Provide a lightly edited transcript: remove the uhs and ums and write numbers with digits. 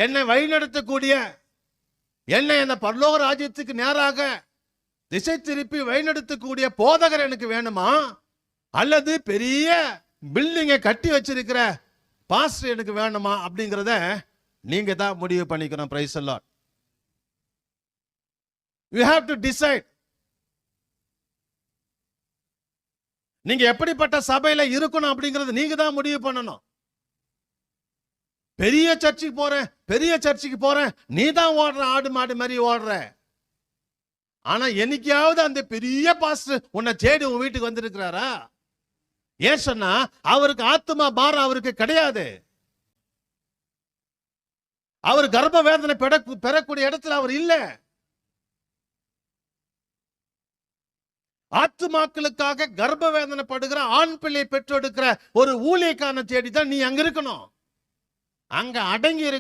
என்னை வழிநடத்தக்கூடிய, என்னை அந்த பரலோக ராஜ்யத்துக்கு நேராக திசை திருப்பி வழிநடத்தக்கூடிய போதகர் எனக்கு வேணுமா, அல்லது பெரிய பில்டிங்கை கட்டி வச்சிருக்கிற பாஸ்டர் எனக்கு வேணுமா அப்படிங்கிறத நீங்க தான் முடிவு பண்ணிக்கணும். Praise the Lord. You have to decide. நீங்க எப்படிப்பட்ட சபையில இருக்கணும் அப்படிங்கறது நீங்க தான் முடிவு பண்ணணும். பெரிய சர்ச்சுக்கு போறேன் நீ தான் ஓடுற, ஆடு மாடு மாதிரி ஓடுற. ஆனா என்னைக்காவது அந்த பெரிய பாஸ்டர் உன்னை தேடி உன் வீட்டுக்கு வந்திருக்கிறாரா? ஏன் சொன்னா அவருக்கு ஆத்துமா பாரம் அவருக்கு கிடையாது. அவர் கர்ப்ப வேதனை பெறக்கூடிய இடத்துல அவர் இல்ல. ஆத்துமாக்களுக்காக கர்ப்ப வேதனைப்படுகிற ஆண் பிள்ளை பெற்றெடுக்கிற ஒரு ஊழியக்காரனை தேடி தான் நீ அங்க இருக்கணும். அங்க அடங்கி இருக்க